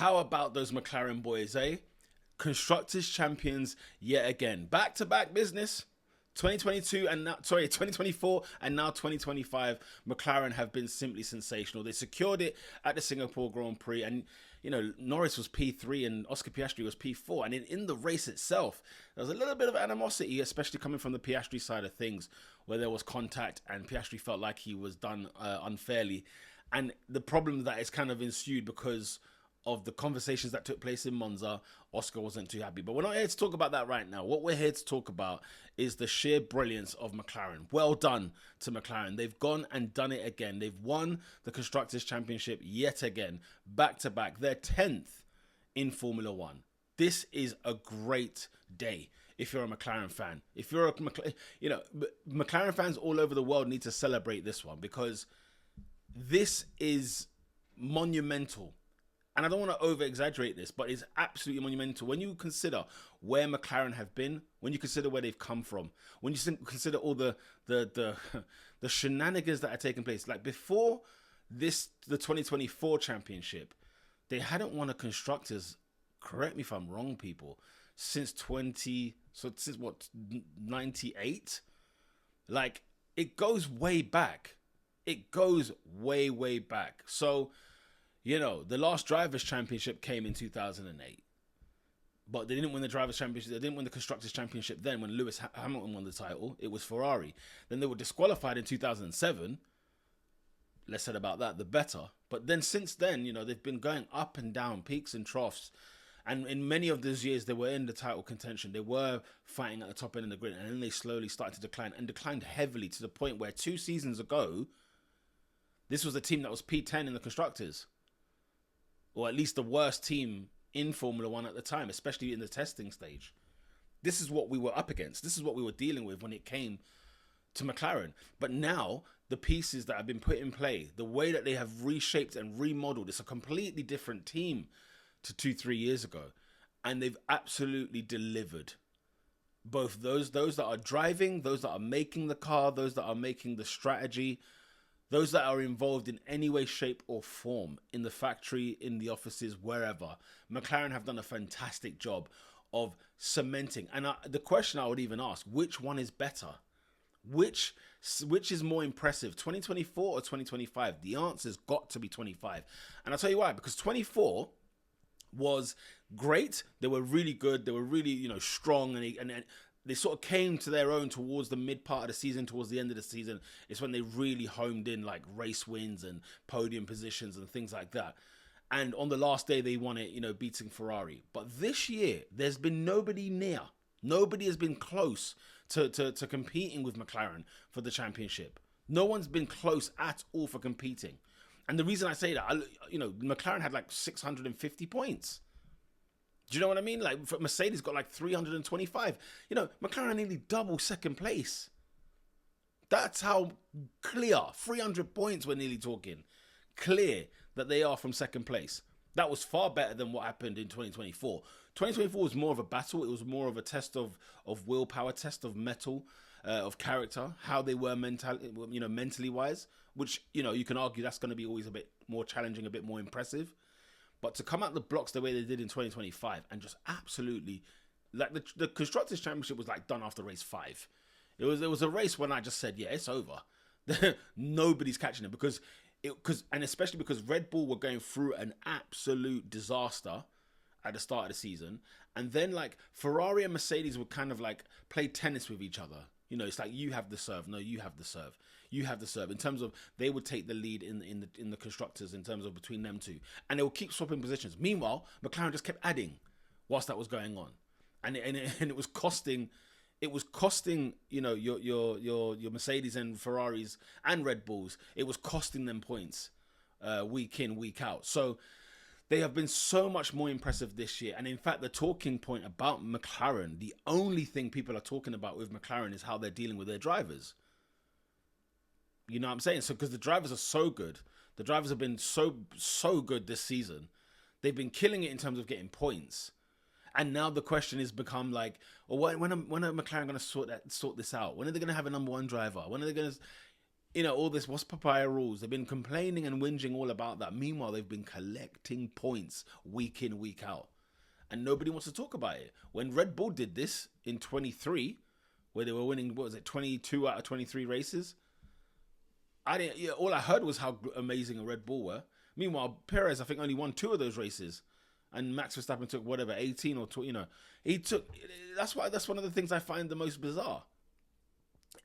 How about those McLaren boys, eh? Constructors champions yet again. Back to back business. 2022 and now, 2024 and now 2025, McLaren have been simply sensational. They secured it at the Singapore Grand Prix, and Norris was P3 and Oscar Piastri was P4. And in the race itself, there was a little bit of animosity, especially coming from the Piastri side of things, where there was contact and Piastri felt like he was done unfairly. And the problem that is kind of ensued because of the conversations that took place in Monza, Oscar wasn't too happy. But we're not here to talk about that right now. What we're here to talk about is the sheer brilliance of McLaren. Well done to McLaren. They've gone and done it again. They've won the Constructors Championship yet again, back to back. They're 10th in Formula One. This is a great day if you're a McLaren fan. If you're McLaren fans all over the world need to celebrate this one, because this is monumental. And I don't want to over-exaggerate this, but it's absolutely monumental. When you consider where McLaren have been, when you consider where they've come from, when you consider all the shenanigans that are taking place. Like before the 2024 championship, they hadn't won a Constructors, correct me if I'm wrong, people, since what, 98? Like, it goes way back. It goes way, way back. So, the last Drivers' Championship came in 2008. But they didn't win the Drivers' Championship. They didn't win the Constructors' Championship then when Lewis Hamilton won the title. It was Ferrari. Then they were disqualified in 2007. Less said about that, the better. But then since then, they've been going up and down, peaks and troughs. And in many of those years, they were in the title contention. They were fighting at the top end of the grid. And then they slowly started to decline, and declined heavily to the point where 2 seasons ago, this was a team that was P10 in the Constructors. Or at least the worst team in Formula One at the time, especially in the testing stage. This is what we were up against. This is what we were dealing with when it came to McLaren. But now, the pieces that have been put in play, the way that they have reshaped and remodeled, it's a completely different team to 2-3 years ago. And they've absolutely delivered. Both those that are driving, those that are making the car, those that are making the strategy, those that are involved in any way, shape or form, in the factory, in the offices, wherever. McLaren have done a fantastic job of cementing. And the question I would even ask, which one is better? Which is more impressive, 2024 or 2025? The answer's got to be 25. And I'll tell you why, because 24 was great. They were really good. They were really, strong, and they sort of came to their own towards the mid part of the season, towards the end of the season. It's when they really homed in, like race wins and podium positions and things like that. And on the last day, they won it, beating Ferrari. But this year, there's been nobody near. Nobody has been close to competing with McLaren for the championship. No one's been close at all for competing. And the reason I say that, McLaren had like 650 points. Do you know what I mean? Like, Mercedes got like 325. McLaren nearly double second place. That's how clear, 300 points we're nearly talking, clear that they are from second place. That was far better than what happened in 2024. 2024 was more of a battle. It was more of a test of willpower, test of mettle, of character, how they were mentally wise, which, you can argue that's going to be always a bit more challenging, a bit more impressive. But to come out the blocks the way they did in 2025 and just absolutely, like the Constructors Championship was like done after race 5. It was a race when I just said, yeah, it's over. Nobody's catching it and especially because Red Bull were going through an absolute disaster at the start of the season. And then like Ferrari and Mercedes would kind of like play tennis with each other. It's like, you have the serve. No, you have the serve. You have the serve. In terms of, they would take the lead in the constructors in terms of between them two, and they will keep swapping positions. Meanwhile, McLaren just kept adding whilst that was going on, and it was costing. It was costing, your Mercedes and Ferraris and Red Bulls. It was costing them points, week in, week out. So they have been so much more impressive this year. And in fact, the talking point about McLaren, the only thing people are talking about with McLaren is how they're dealing with their drivers. You know what I'm saying? So, because the drivers are so good. The drivers have been so good this season. They've been killing it in terms of getting points. And now the question has become like, when are McLaren going to sort this out? When are they going to have a number one driver? When are they going to... you know, all this, what's papaya rules? They've been complaining and whinging all about that. Meanwhile, they've been collecting points week in, week out. And nobody wants to talk about it. When Red Bull did this in 23, where they were winning, what was it, 22 out of 23 races? All I heard was how amazing a Red Bull were. Meanwhile, Perez, I think, only won 2 of those races. And Max Verstappen took, whatever, 18 or 20, you know. That's one of the things I find the most bizarre.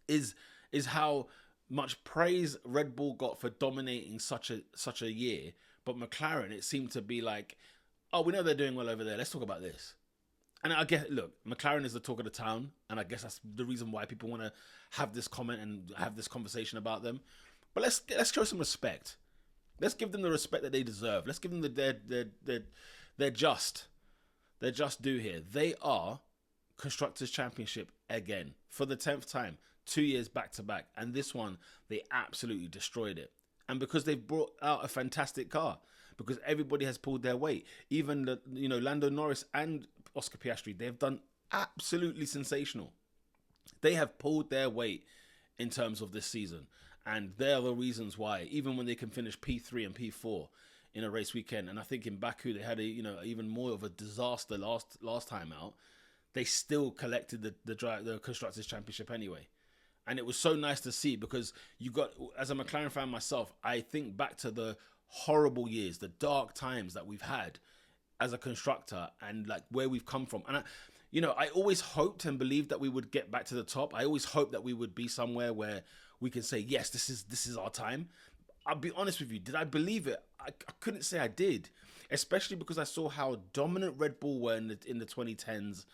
Is how much praise Red Bull got for dominating such a year, but McLaren, it seemed to be like, oh, we know they're doing well over there, let's talk about this. And I guess, look, McLaren is the talk of the town, and I guess that's the reason why people want to have this comment and have this conversation about them. But let's show some respect. Let's give them the respect that they deserve. Let's give them their just due here. They are Constructors Championship again for the 10th time. 2 years back to back, and this one they absolutely destroyed it. And because they've brought out a fantastic car, because everybody has pulled their weight, even Lando Norris and Oscar Piastri, they've done absolutely sensational. They have pulled their weight in terms of this season, and they're the reasons why. Even when they can finish P3 and P4 in a race weekend, and I think in Baku they had even more of a disaster last time out, they still collected the Constructors Championship anyway. And it was so nice to see, because as a McLaren fan myself, I think back to the horrible years, the dark times that we've had as a constructor, and like where we've come from. And I always hoped and believed that we would get back to the top. I always hoped that we would be somewhere where we can say, yes, this is our time. I'll be honest with you, did I believe it? I couldn't say I did, especially because I saw how dominant Red Bull were in the 2010s.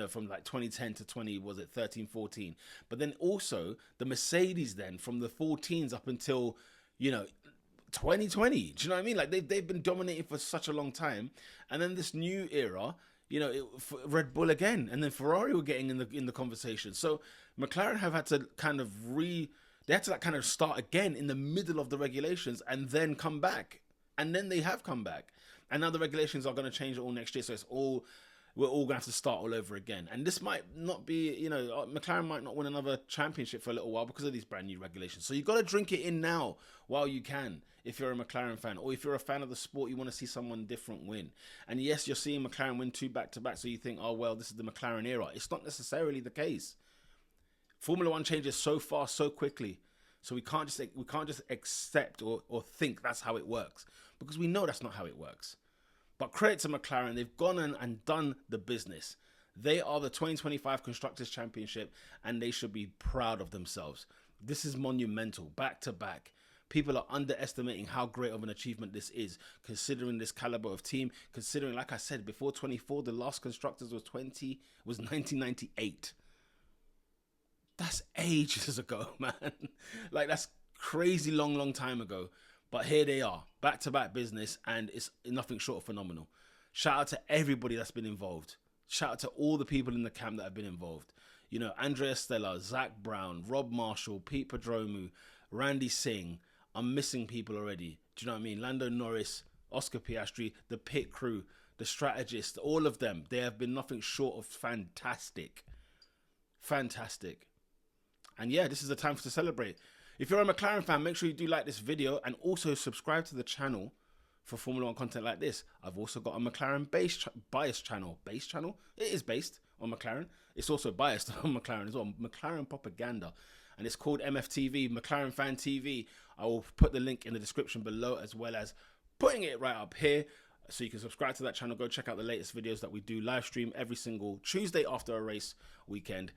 From like 2010 to 13, 14. But then also the Mercedes then from the 14s up until, 2020. Do you know what I mean? Like they've been dominating for such a long time. And then this new era, Red Bull again. And then Ferrari were getting in the conversation. So McLaren have had to kind of start again in the middle of the regulations and then come back. And then they have come back. And now the regulations are going to change it all next year. So we're all going to have to start all over again. And this might not be, McLaren might not win another championship for a little while because of these brand new regulations. So you've got to drink it in now while you can, if you're a McLaren fan, or if you're a fan of the sport, you want to see someone different win. And yes, you're seeing McLaren win 2 back-to-back, so you think, oh, well, this is the McLaren era. It's not necessarily the case. Formula One changes so fast, so quickly. So we can't just accept or think that's how it works, because we know that's not how it works. But credit to McLaren, they've gone and done the business. They are the 2025 Constructors Championship, and they should be proud of themselves. This is monumental, back to back. People are underestimating how great of an achievement this is, considering this caliber of team, considering, like I said, before 24, the last Constructors was 1998. That's ages ago, man. Like, that's crazy long time ago. But here they are, back-to-back business, and it's nothing short of phenomenal. Shout out to everybody that's been involved. Shout out to all the people in the camp that have been involved. Andrea Stella, Zach Brown, Rob Marshall, Pete Prodromou, Randy Singh. I'm missing people already. Do you know what I mean? Lando Norris, Oscar Piastri, the pit crew, the strategists, all of them. They have been nothing short of fantastic. Fantastic. And yeah, this is the time to celebrate. If you're a McLaren fan, make sure you do like this video and also subscribe to the channel for Formula One content like this. I've also got a McLaren bias channel. Base channel? It is based on McLaren. It's also biased on McLaren as well. McLaren Propaganda. And it's called MFTV, McLaren Fan TV. I will put the link in the description below, as well as putting it right up here. So you can subscribe to that channel. Go check out the latest videos that we do live stream every single Tuesday after a race weekend.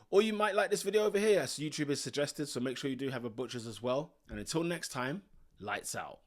Or you might like this video over here, as YouTube has suggested, so make sure you do have a butchers as well. And until next time, lights out.